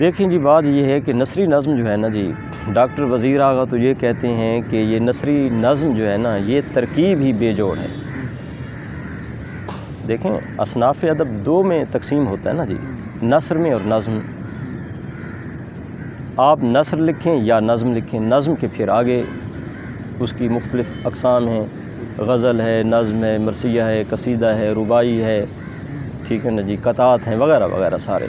دیکھیں جی، بات یہ ہے کہ نثری نظم جو ہے نا جی، ڈاکٹر وزیر آغا تو یہ کہتے ہیں کہ یہ نثری نظم جو ہے نا یہ ترکیب ہی بے جوڑ ہے۔ دیکھیں اصناف ادب دو میں تقسیم ہوتا ہے نا جی، نثر میں اور نظم۔ آپ نثر لکھیں یا نظم لکھیں، نظم کے پھر آگے اس کی مختلف اقسام ہیں، غزل ہے، نظم ہے، مرثیہ ہے، قصیدہ ہے، رباعی ہے، ٹھیک ہے نا جی، قطعات ہیں وغیرہ وغیرہ سارے۔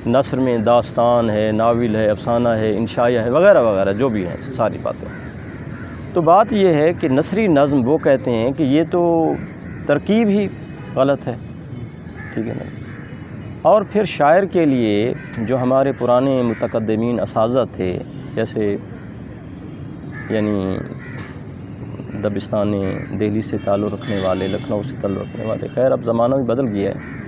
نثر میں داستان ہے، ناول ہے، افسانہ ہے، انشائیہ ہے وغیرہ وغیرہ جو بھی ہیں ساری باتیں۔ تو بات یہ ہے کہ نثری نظم وہ کہتے ہیں کہ یہ تو ترکیب ہی غلط ہے، ٹھیک ہے نا۔ اور پھر شاعر کے لیے جو ہمارے پرانے متقدمین اساتذہ تھے، جیسے یعنی دبستان دہلی سے تعلق رکھنے والے، لکھنؤ سے تعلق رکھنے والے، خیر اب زمانہ بھی بدل گیا ہے،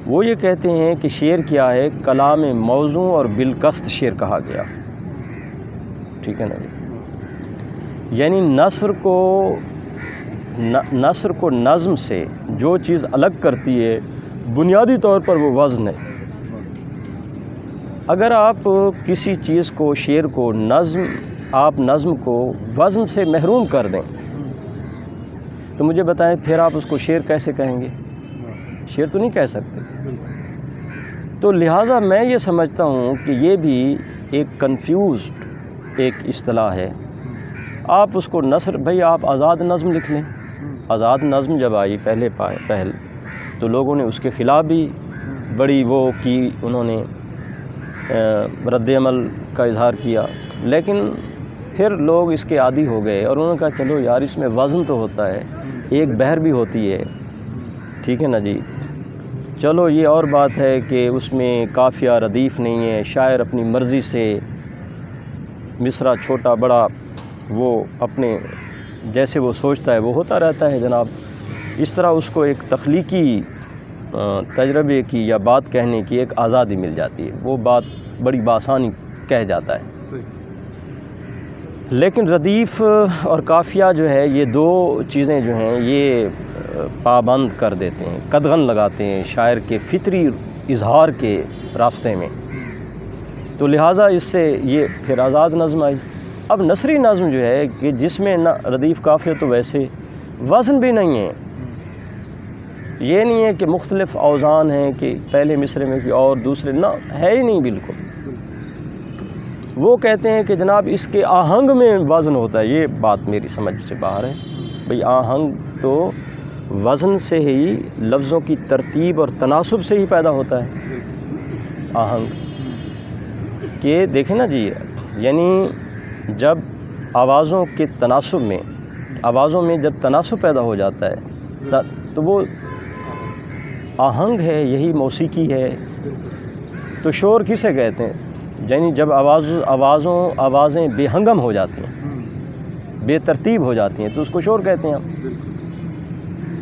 وہ یہ کہتے ہیں کہ شعر کیا ہے، کلام موزوں اور بالقصد شعر کہا گیا، ٹھیک ہے نا جی۔ یعنی نثر کو نظم سے جو چیز الگ کرتی ہے بنیادی طور پر وہ وزن ہے۔ اگر آپ کسی چیز کو، شعر کو، آپ نظم کو وزن سے محروم کر دیں تو مجھے بتائیں پھر آپ اس کو شعر کیسے کہیں گے؟ شعر تو نہیں کہہ سکتے۔ تو لہٰذا میں یہ سمجھتا ہوں کہ یہ بھی ایک کنفیوزڈ ایک اصطلاح ہے۔ آپ اس کو نثر، بھئی آپ آزاد نظم لکھ لیں۔ آزاد نظم جب آئی پہل تو لوگوں نے اس کے خلاف بھی بڑی وہ کی، انہوں نے رد عمل کا اظہار کیا، لیکن پھر لوگ اس کے عادی ہو گئے اور انہوں نے کہا چلو یار اس میں وزن تو ہوتا ہے، ایک بحر بھی ہوتی ہے، ٹھیک ہے نا جی۔ چلو یہ اور بات ہے کہ اس میں قافیہ ردیف نہیں ہے، شاعر اپنی مرضی سے مصرع چھوٹا بڑا وہ اپنے جیسے وہ سوچتا ہے وہ ہوتا رہتا ہے جناب۔ اس طرح اس کو ایک تخلیقی تجربے کی یا بات کہنے کی ایک آزادی مل جاتی ہے، وہ بات بڑی بآسانی کہہ جاتا ہے۔ لیکن ردیف اور قافیہ جو ہے یہ دو چیزیں جو ہیں یہ پابند کر دیتے ہیں، قدغن لگاتے ہیں شاعر کے فطری اظہار کے راستے میں، تو لہٰذا اس سے یہ پھر آزاد نظم آئی۔ اب نثری نظم جو ہے کہ جس میں نہ ردیف قافیہ تو ویسے وزن بھی نہیں ہے، یہ نہیں ہے کہ مختلف اوزان ہیں کہ پہلے مصرے میں کہ اور دوسرے، نہ ہے ہی نہیں بالکل۔ وہ کہتے ہیں کہ جناب اس کے آہنگ میں وزن ہوتا ہے، یہ بات میری سمجھ سے باہر ہے۔ بھئی آہنگ تو وزن سے ہی، لفظوں کی ترتیب اور تناسب سے ہی پیدا ہوتا ہے آہنگ، کہ دیکھیں نا جی، یعنی جب آوازوں کے تناسب میں، آوازوں میں جب تناسب پیدا ہو جاتا ہے تو وہ آہنگ ہے، یہی موسیقی ہے۔ تو شور کسے کہتے ہیں؟ یعنی جب آوازیں بے ہنگم ہو جاتی ہیں، بے ترتیب ہو جاتی ہیں تو اس کو شور کہتے ہیں ہم۔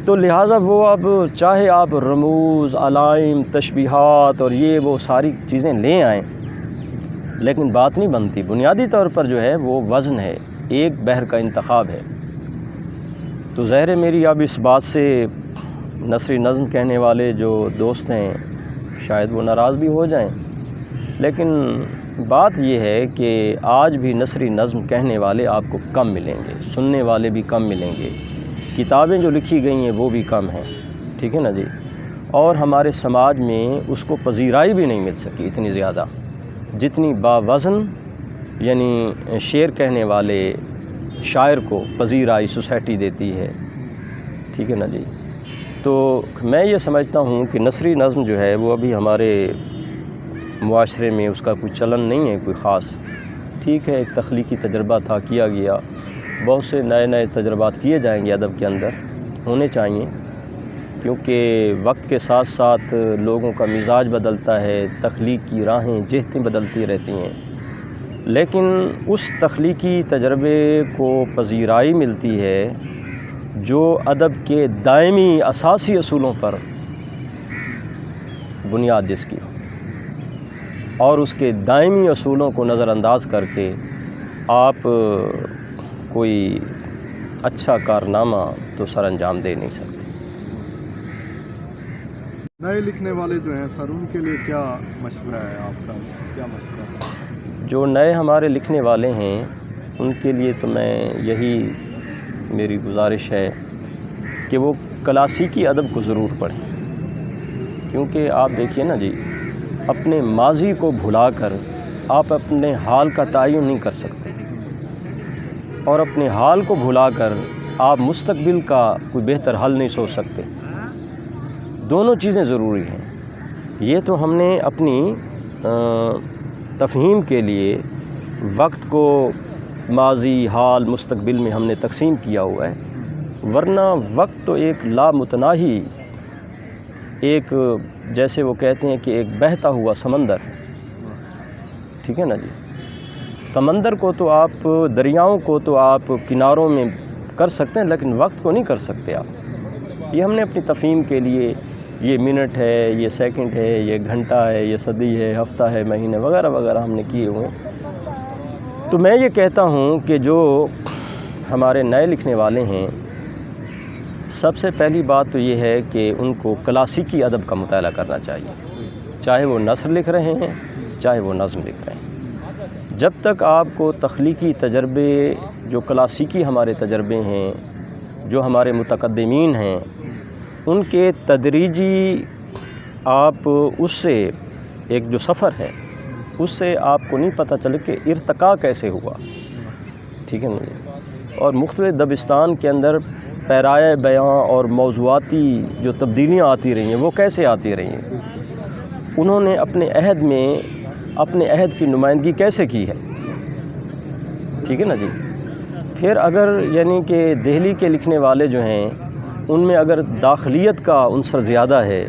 تو لہٰذا وہ اب چاہے آپ رموز، علائم، تشبیہات اور یہ وہ ساری چیزیں لے آئیں، لیکن بات نہیں بنتی۔ بنیادی طور پر جو ہے وہ وزن ہے، ایک بحر کا انتخاب ہے۔ تو ظاہر ہے میری اب اس بات سے نثری نظم کہنے والے جو دوست ہیں شاید وہ ناراض بھی ہو جائیں، لیکن بات یہ ہے کہ آج بھی نثری نظم کہنے والے آپ کو کم ملیں گے، سننے والے بھی کم ملیں گے، کتابیں جو لکھی گئی ہیں وہ بھی کم ہیں، ٹھیک ہے نا جی۔ اور ہمارے سماج میں اس کو پذیرائی بھی نہیں مل سکی اتنی زیادہ جتنی باوزن یعنی شعر کہنے والے شاعر کو پذیرائی سوسائٹی دیتی ہے، ٹھیک ہے نا جی۔ تو میں یہ سمجھتا ہوں کہ نثری نظم جو ہے وہ ابھی ہمارے معاشرے میں اس کا کوئی چلن نہیں ہے کوئی خاص، ٹھیک ہے، ایک تخلیقی تجربہ تھا، کیا گیا، بہت سے نئے تجربات کیے جائیں گے ادب کے اندر، ہونے چاہیے، کیونکہ وقت کے ساتھ ساتھ لوگوں کا مزاج بدلتا ہے، تخلیق کی راہیں جہتیں بدلتی رہتی ہیں، لیکن اس تخلیقی تجربے کو پذیرائی ملتی ہے جو ادب کے دائمی اساسی اصولوں پر بنیاد جس کی ہو، اور اس کے دائمی اصولوں کو نظر انداز کر کے آپ کوئی اچھا کارنامہ تو سر انجام دے نہیں سکتے۔ نئے لکھنے والے جو ہیں سر، ان کے لیے کیا مشورہ ہے آپ کا؟ کیا مشورہ ہے؟ جو نئے ہمارے لکھنے والے ہیں ان کے لیے تو میں یہی میری گزارش ہے کہ وہ کلاسیکی ادب کو ضرور پڑھیں، کیونکہ آپ دیکھیے نا جی، اپنے ماضی کو بھلا کر آپ اپنے حال کا تعین نہیں کر سکتے، اور اپنے حال کو بھلا کر آپ مستقبل کا کوئی بہتر حل نہیں سوچ سکتے۔ دونوں چیزیں ضروری ہیں۔ یہ تو ہم نے اپنی تفہیم کے لیے وقت کو ماضی، حال، مستقبل میں ہم نے تقسیم کیا ہوا ہے، ورنہ وقت تو ایک لامتناہی، ایک جیسے وہ کہتے ہیں کہ ایک بہتا ہوا سمندر، ٹھیک ہے نا جی۔ سمندر کو تو آپ، دریاؤں کو تو آپ کناروں میں کر سکتے ہیں، لیکن وقت کو نہیں کر سکتے آپ۔ یہ ہم نے اپنی تفہیم کے لیے، یہ منٹ ہے، یہ سیکنڈ ہے، یہ گھنٹہ ہے، یہ صدی ہے، ہفتہ ہے، مہینے وغیرہ وغیرہ ہم نے کیے ہوئے ہیں۔ تو میں یہ کہتا ہوں کہ جو ہمارے نئے لکھنے والے ہیں، سب سے پہلی بات تو یہ ہے کہ ان کو کلاسیکی ادب کا مطالعہ کرنا چاہیے، چاہے وہ نثر لکھ رہے ہیں، چاہے وہ نظم لکھ رہے ہیں۔ جب تک آپ کو تخلیقی تجربے، جو کلاسیکی ہمارے تجربے ہیں، جو ہمارے متقدمین ہیں، ان کے تدریجی آپ اس سے ایک جو سفر ہے، اس سے آپ کو نہیں پتہ چلے کہ ارتقاء کیسے ہوا، ٹھیک ہے نا۔ اور مختلف دبستان کے اندر پیرائے بیاں اور موضوعاتی جو تبدیلیاں آتی رہی ہیں، وہ کیسے آتی رہی ہیں، انہوں نے اپنے عہد میں اپنے عہد کی نمائندگی کیسے کی ہے، ٹھیک ہے نا جی۔ پھر اگر یعنی کہ دہلی کے لکھنے والے جو ہیں، ان میں اگر داخلیت کا عنصر زیادہ ہے،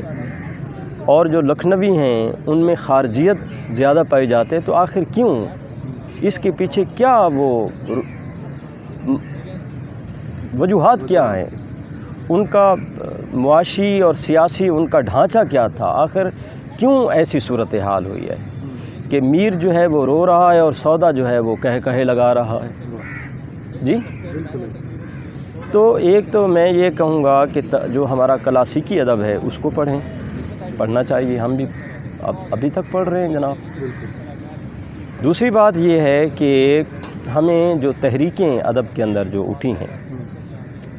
اور جو لکھنوی ہیں ان میں خارجیت زیادہ پائی جاتے، تو آخر کیوں؟ اس کے پیچھے کیا وہ وجوہات کیا ہیں؟ ان کا معاشی اور سیاسی ان کا ڈھانچہ کیا تھا؟ آخر کیوں ایسی صورتحال ہوئی ہے کہ میر جو ہے وہ رو رہا ہے اور سودا جو ہے وہ کہے لگا رہا ہے؟ جی، تو ایک تو میں یہ کہوں گا کہ جو ہمارا کلاسیکی ادب ہے اس کو پڑھنا چاہیے، ہم بھی ابھی تک پڑھ رہے ہیں جناب۔ دوسری بات یہ ہے کہ ہمیں جو تحریکیں ادب کے اندر جو اٹھی ہیں،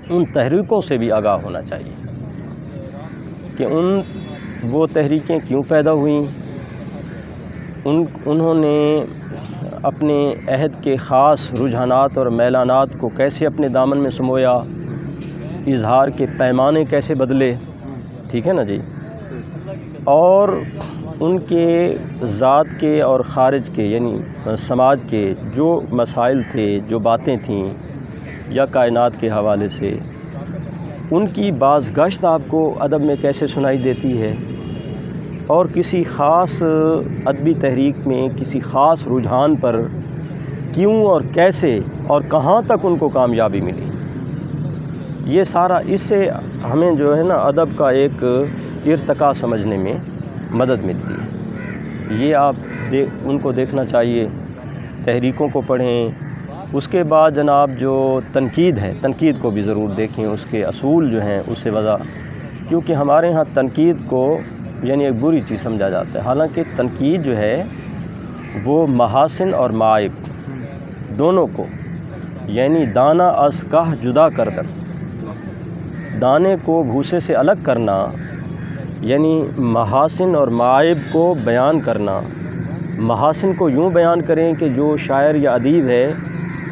ان تحریکوں سے بھی آگاہ ہونا چاہیے کہ وہ تحریکیں کیوں پیدا ہوئیں، انہوں نے اپنے عہد کے خاص رجحانات اور میلانات کو کیسے اپنے دامن میں سمویا، اظہار کے پیمانے کیسے بدلے، ٹھیک ہے نا جی۔ اور ان کے ذات کے اور خارج کے یعنی سماج کے جو مسائل تھے، جو باتیں تھیں یا کائنات کے حوالے سے، ان کی بازگشت آپ کو ادب میں کیسے سنائی دیتی ہے، اور کسی خاص ادبی تحریک میں کسی خاص رجحان پر کیوں اور کیسے اور کہاں تک ان کو کامیابی ملی، یہ سارا اس سے ہمیں جو ہے نا ادب کا ایک ارتقاء سمجھنے میں مدد ملتی ہے۔ یہ آپ ان کو دیکھنا چاہیے، تحریکوں کو پڑھیں۔ اس کے بعد جناب جو تنقید ہے، تنقید کو بھی ضرور دیکھیں، اس کے اصول جو ہیں اس سے وضع، کیونکہ ہمارے ہاں تنقید کو یعنی ایک بری چیز سمجھا جاتا ہے، حالانکہ تنقید جو ہے وہ محاسن اور معائب دونوں کو، یعنی دانہ از کاہ جدا کردن، دانے کو بھوسے سے الگ کرنا، یعنی محاسن اور معائب کو بیان کرنا۔ محاسن کو یوں بیان کریں کہ جو شاعر یا ادیب ہے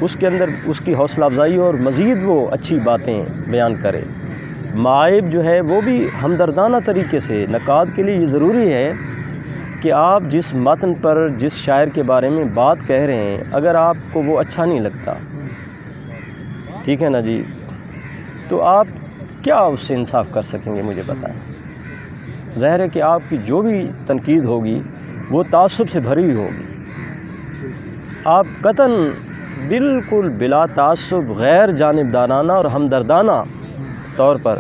اس کے اندر اس کی حوصلہ افزائی اور مزید وہ اچھی باتیں بیان کرے۔ معائب جو ہے وہ بھی ہمدردانہ طریقے سے، نقاد کے لیے یہ ضروری ہے کہ آپ جس متن پر جس شاعر کے بارے میں بات کہہ رہے ہیں، اگر آپ کو وہ اچھا نہیں لگتا، ٹھیک ہے نا جی، تو آپ کیا اس سے انصاف کر سکیں گے؟ مجھے بتائیں۔ ظاہر ہے کہ آپ کی جو بھی تنقید ہوگی وہ تعصب سے بھری ہوئی ہوگی۔ آپ قطعاً بالکل بلا تعصب، غیر جانبدارانہ اور ہمدردانہ طور پر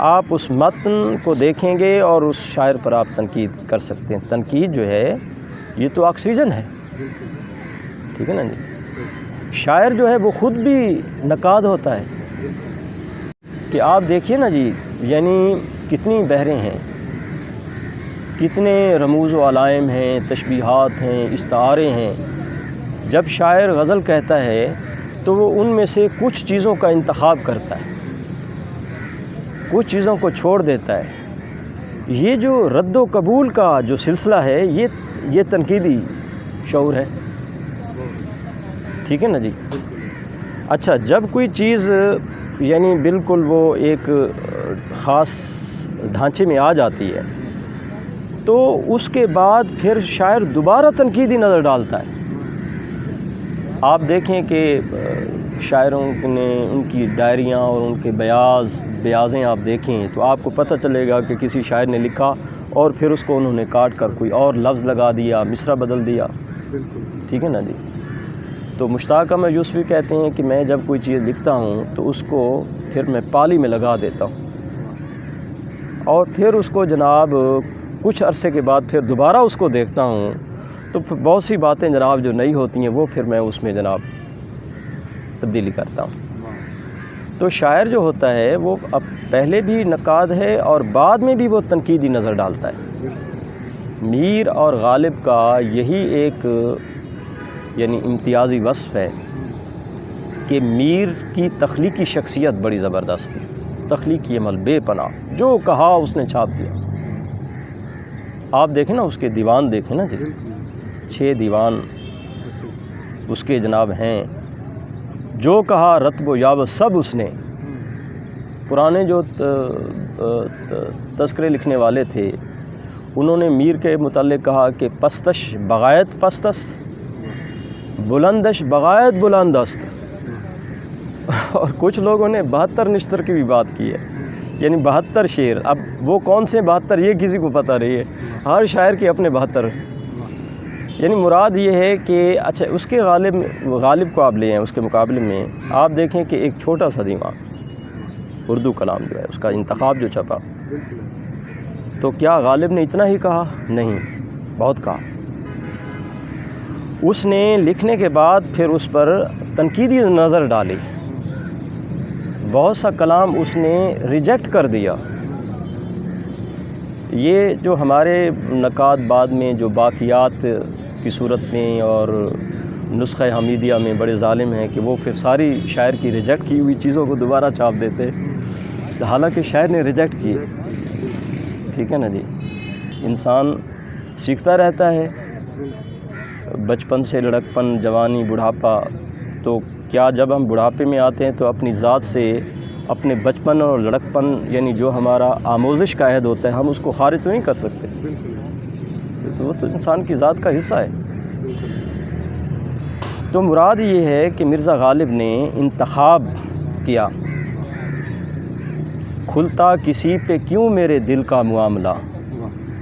آپ اس متن کو دیکھیں گے اور اس شاعر پر آپ تنقید کر سکتے ہیں۔ تنقید جو ہے یہ تو آکسیجن ہے، ٹھیک ہے نا جی۔ شاعر جو ہے وہ خود بھی نقاد ہوتا ہے کہ آپ دیکھیے نا جی، یعنی کتنی بحریں ہیں کتنے رموز و علائم ہیں، تشبیہات ہیں، استعارے ہیں. جب شاعر غزل کہتا ہے تو وہ ان میں سے کچھ چیزوں کا انتخاب کرتا ہے، کچھ چیزوں کو چھوڑ دیتا ہے. یہ جو رد و قبول کا جو سلسلہ ہے یہ تنقیدی شعور ہے. ٹھیک ہے نا جی. اچھا، جب کوئی چیز یعنی بالکل وہ ایک خاص ڈھانچے میں آ جاتی ہے تو اس کے بعد پھر شاعر دوبارہ تنقیدی نظر ڈالتا ہے. آپ دیکھیں کہ شاعروں نے ان کی ڈائریاں اور ان کے بیازیں آپ دیکھیں تو آپ کو پتہ چلے گا کہ کسی شاعر نے لکھا اور پھر اس کو انہوں نے کاٹ کر کوئی اور لفظ لگا دیا، مصرع بدل دیا. ٹھیک ہے نا جی. تو مشتاق احمد یوسفی کہتے ہیں کہ میں جب کوئی چیز لکھتا ہوں تو اس کو پھر میں پالی میں لگا دیتا ہوں اور پھر اس کو جناب کچھ عرصے کے بعد پھر دوبارہ اس کو دیکھتا ہوں تو بہت سی باتیں جناب جو نئی ہوتی ہیں وہ پھر میں اس میں جناب تبدیلی کرتا ہوں. تو شاعر جو ہوتا ہے وہ اب پہلے بھی نقاد ہے اور بعد میں بھی وہ تنقیدی نظر ڈالتا ہے. میر اور غالب کا یہی ایک یعنی امتیازی وصف ہے کہ میر کی تخلیقی شخصیت بڑی زبردست تھی، تخلیقی عمل بے پناہ، جو کہا اس نے چھاپ دیا. آپ دیکھیں نا اس کے دیوان دیکھیں نا جی، 6 دیوان اس کے جناب ہیں. جو کہا رتب و یاب سب اس نے. پرانے جو تذکرے لکھنے والے تھے انہوں نے میر کے متعلق کہا کہ پستش بغایت پستس، بلندش بغایت بلندست. اور کچھ لوگوں نے 72 نشتر کی بھی بات کی ہے، یعنی 72 شعر. اب وہ کون سے 72 یہ کسی کو پتہ رہی ہے، ہر شاعر کے اپنے 72. یعنی مراد یہ ہے کہ اچھا اس کے غالب کو آپ لے ہیں، اس کے مقابلے میں آپ دیکھیں کہ ایک چھوٹا سا دیوان اردو کلام جو ہے اس کا انتخاب جو چھپا، تو کیا غالب نے اتنا ہی کہا؟ نہیں، بہت کہا. اس نے لکھنے کے بعد پھر اس پر تنقیدی نظر ڈالی، بہت سا کلام اس نے ریجیکٹ کر دیا. یہ جو ہمارے نقاد بعد میں جو باقیات کی صورت میں اور نسخہ حمیدیہ میں بڑے ظالم ہیں کہ وہ پھر ساری شاعر کی ریجیکٹ کی ہوئی چیزوں کو دوبارہ چھاپ دیتے، حالانکہ شاعر نے ریجیکٹ کیے. ٹھیک ہے نا جی. انسان سیکھتا رہتا ہے، بچپن سے لڑکپن، جوانی، بڑھاپا. تو کیا جب ہم بڑھاپے میں آتے ہیں تو اپنی ذات سے اپنے بچپن اور لڑکپن یعنی جو ہمارا آموزش کا عہد ہوتا ہے ہم اس کو خارج تو نہیں کر سکتے، وہ تو انسان کی ذات کا حصہ ہے. تو مراد یہ ہے کہ مرزا غالب نے انتخاب کیا. کھلتا کسی پہ کیوں میرے دل کا معاملہ،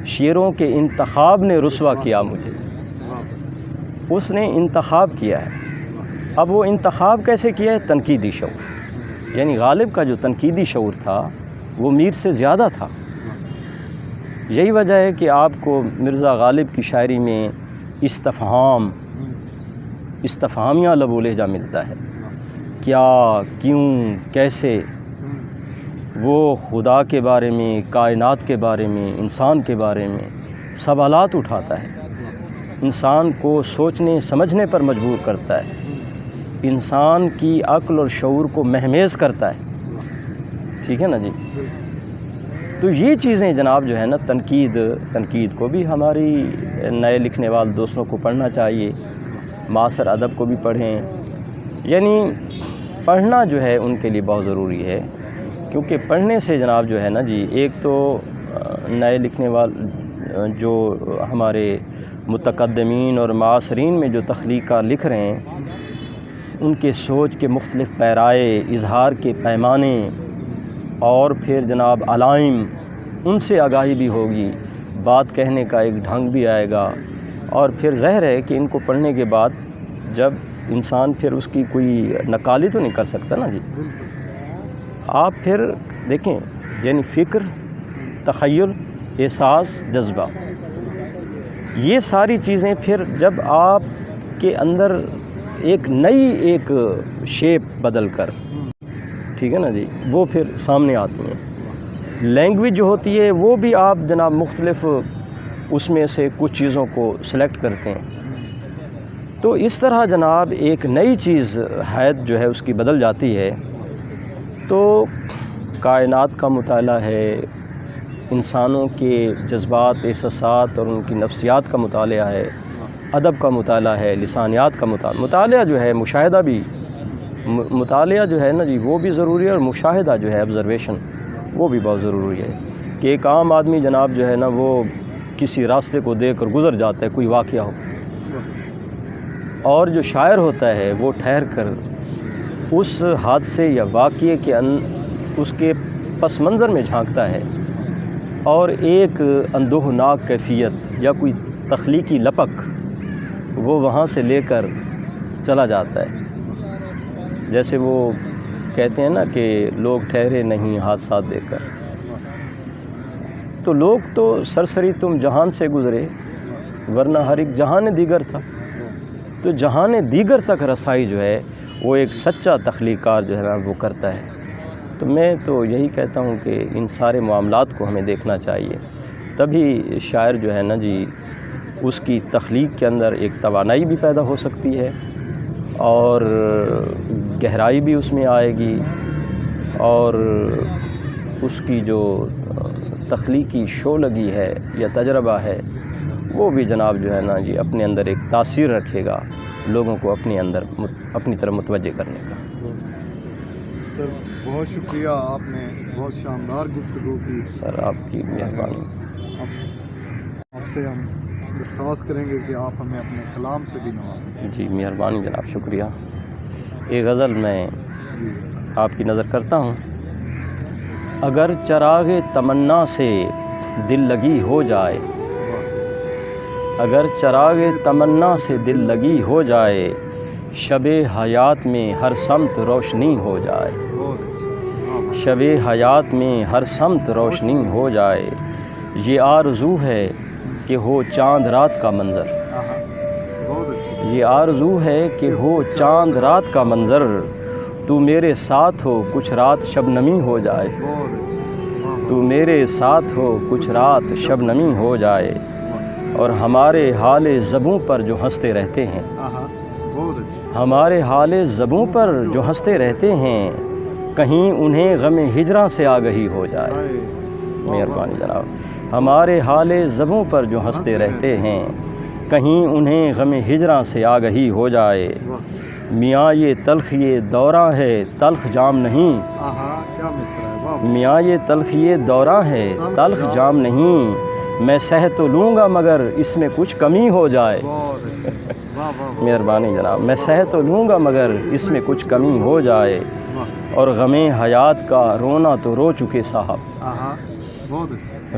شعروں کے انتخاب نے رسوا کیا مجھے. اس نے انتخاب کیا ہے. اب وہ انتخاب کیسے کیا ہے؟ تنقیدی شعور. یعنی غالب کا جو تنقیدی شعور تھا وہ میر سے زیادہ تھا. یہی وجہ ہے کہ آپ کو مرزا غالب کی شاعری میں استفہامیہ لب و لہجہ ملتا ہے. کیا، کیوں، کیسے. وہ خدا کے بارے میں، کائنات کے بارے میں، انسان کے بارے میں سوالات اٹھاتا ہے، انسان کو سوچنے سمجھنے پر مجبور کرتا ہے، انسان کی عقل اور شعور کو مہمیز کرتا ہے. ٹھیک ہے نا جی. تو یہ چیزیں جناب جو ہے نا تنقید کو بھی ہماری نئے لکھنے والے دوستوں کو پڑھنا چاہیے، معاصر ادب کو بھی پڑھیں. یعنی پڑھنا جو ہے ان کے لیے بہت ضروری ہے، کیونکہ پڑھنے سے جناب جو ہے نا جی ایک تو نئے لکھنے والے جو ہمارے متقدمین اور معاصرین میں جو تخلیق لکھ رہے ہیں ان کے سوچ کے مختلف پیرائے، اظہار کے پیمانے اور پھر جناب علائم، ان سے آگاہی بھی ہوگی، بات کہنے کا ایک ڈھنگ بھی آئے گا. اور پھر ظاہر ہے کہ ان کو پڑھنے کے بعد جب انسان پھر اس کی کوئی نقالی تو نہیں کر سکتا نا جی. آپ پھر دیکھیں یعنی فکر، تخیل، احساس، جذبہ، یہ ساری چیزیں پھر جب آپ کے اندر ایک نئی شیپ بدل کر، ٹھیک ہے نا جی، وہ پھر سامنے آتی ہیں. لینگویج جو ہوتی ہے وہ بھی آپ جناب مختلف اس میں سے کچھ چیزوں کو سلیکٹ کرتے ہیں. تو اس طرح جناب ایک نئی چیز حیات جو ہے اس کی بدل جاتی ہے. تو کائنات کا مطالعہ ہے، انسانوں کے جذبات، احساسات اور ان کی نفسیات کا مطالعہ ہے، ادب کا مطالعہ ہے، لسانیات کا مطالعہ جو ہے، مشاہدہ بھی، مطالعہ جو ہے نا جی وہ بھی ضروری ہے، اور مشاہدہ جو ہے آبزرویشن وہ بھی بہت ضروری ہے. کہ ایک عام آدمی جناب جو ہے نا وہ کسی راستے کو دیکھ کر گزر جاتا ہے، کوئی واقعہ ہو، اور جو شاعر ہوتا ہے وہ ٹھہر کر اس حادثے یا واقعے کے اس کے پس منظر میں جھانکتا ہے، اور ایک اندوہناک کیفیت یا کوئی تخلیقی لپک وہ وہاں سے لے کر چلا جاتا ہے. جیسے وہ کہتے ہیں نا کہ لوگ ٹھہرے نہیں حادثات دیکھ کر. تو لوگ تو سرسری تم جہان سے گزرے، ورنہ ہر ایک جہان دیگر تھا. تو جہان دیگر تک رسائی جو ہے وہ ایک سچا تخلیقار جو ہے نا وہ کرتا ہے. تو میں تو یہی کہتا ہوں کہ ان سارے معاملات کو ہمیں دیکھنا چاہیے، تبھی شاعر جو ہے نا جی اس کی تخلیق کے اندر ایک توانائی بھی پیدا ہو سکتی ہے، اور گہرائی بھی اس میں آئے گی، اور اس کی جو تخلیقی شعلگی ہے یا تجربہ ہے وہ بھی جناب جو ہے نا جی اپنے اندر ایک تاثیر رکھے گا، لوگوں کو اپنی طرف متوجہ کرنے کا. سر بہت شکریہ، آپ نے بہت شاندار گفتگو کی. سر آپ کی مہربانی. آپ سے ہم درخواست کریں گے کہ آپ ہمیں اپنے کلام سے بھی نوازیں. جی مہربانی جناب، شکریہ. ایک غزل میں جی آپ کی نظر کرتا ہوں. اگر چراغ تمنا سے دل لگی ہو جائے، اگر چراغ تمنا سے دل لگی ہو جائے، شب حیات میں ہر سمت روشنی ہو جائے، شب حیات میں ہر سمت روشنی ہو جائے، یہ آرزو ہے کہ ہو چاند رات کا منظر، یہ آرزو ہے کہ ہو چاند رات کا منظر، تو میرے ساتھ ہو کچھ رات شبنمی ہو جائے، تو میرے ساتھ ہو کچھ رات شبنمی ہو جائے، اور ہمارے حال زبوں پر جو ہنستے رہتے ہیں، ہمارے حال زبوں پر جو ہنستے رہتے ہیں، کہیں انہیں غم ہجراں سے آگہی ہو جائے. مہربانی جناب. ہمارے حال زبوں پر جو ہنستے رہتے ہیں، کہیں انہیں غم ہجراں سے آگہی ہو جائے. میاں یہ تلخ یہ دوراں ہے تلخ جام نہیں، میاں یہ تلخ یہ دوراں ہے تلخ جام نہیں، میں سہ تو لوں گا مگر اس میں کچھ کمی ہو جائے. مہربانی جناب. میں سہ تو لوں گا مگر اس میں کچھ کمی ہو جائے، اور غم حیات کا رونا تو رو چکے صاحب،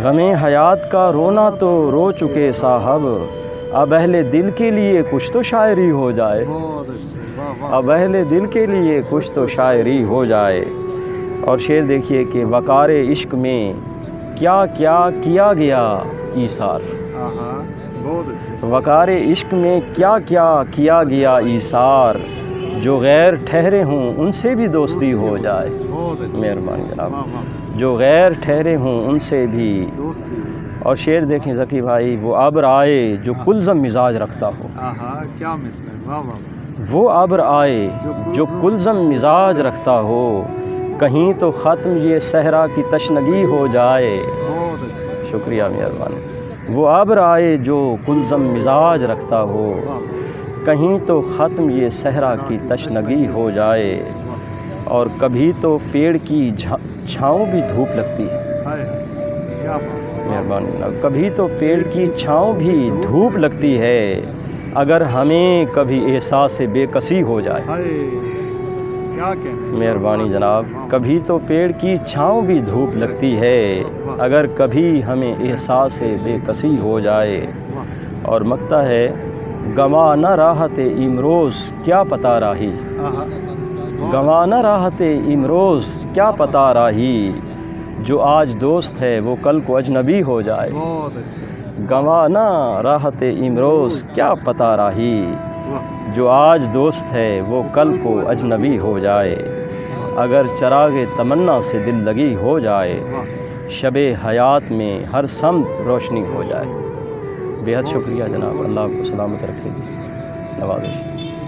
غم حیات کا رونا تو رو چکے صاحب، اب اہل دل کے لیے کچھ تو شاعری ہو جائے، اب اہل دل کے لیے کچھ تو شاعری ہو جائے. اور شعر دیکھیے کہ وقار عشق میں کیا کیا کیا گیا ایثار، وقار عشق میں کیا کیا کیا گیا ایثار، جو غیر ٹھہرے ہوں ان سے بھی دوستی ہو جائے. مہربانی جناب. جو غیر ٹھہرے ہوں ان سے بھی. اور شعر دیکھیں ذکی بھائی، وہ ابر آئے جو کلزم مزاج رکھتا ہو، کیا مثل ہے، وہ ابر آئے جو کلزم مزاج رکھتا ہو، کہیں تو ختم یہ صحرا کی تشنگی ہو جائے. شکریہ مہربانی. وہ ابر آئے جو کلزم مزاج رکھتا ہو، کہیں تو ختم یہ صحرا کی تشنگی ہو جائے، اور کبھی تو پیڑ کی چھاؤں بھی دھوپ لگتی ہے. مہربانی. کبھی تو پیڑ کی چھاؤں بھی دھوپ لگتی ہے، اگر ہمیں کبھی احساس بے کسی ہو جائے. مہربانی جناب. کبھی تو پیڑ کی چھاؤں بھی دھوپ لگتی ہے، اگر کبھی ہمیں احساس بے کسی ہو جائے. اور مکتا ہے گواہ نہ راحت امروز کیا پتہ راہی، گواہ نہ راحت امروز کیا پتہ راہی، جو آج دوست ہے وہ کل کو اجنبی ہو جائے. گواہ نہ راحت امروز کیا پتہ راہی، جو آج دوست ہے وہ کل کو اجنبی ہو جائے. اگر چراغ تمنا سے دل لگی ہو جائے، شب حیات میں ہر سمت روشنی ہو جائے. بے حد شکریہ جناب، اللہ آپ کو سلامت رکھے جی، نوازش.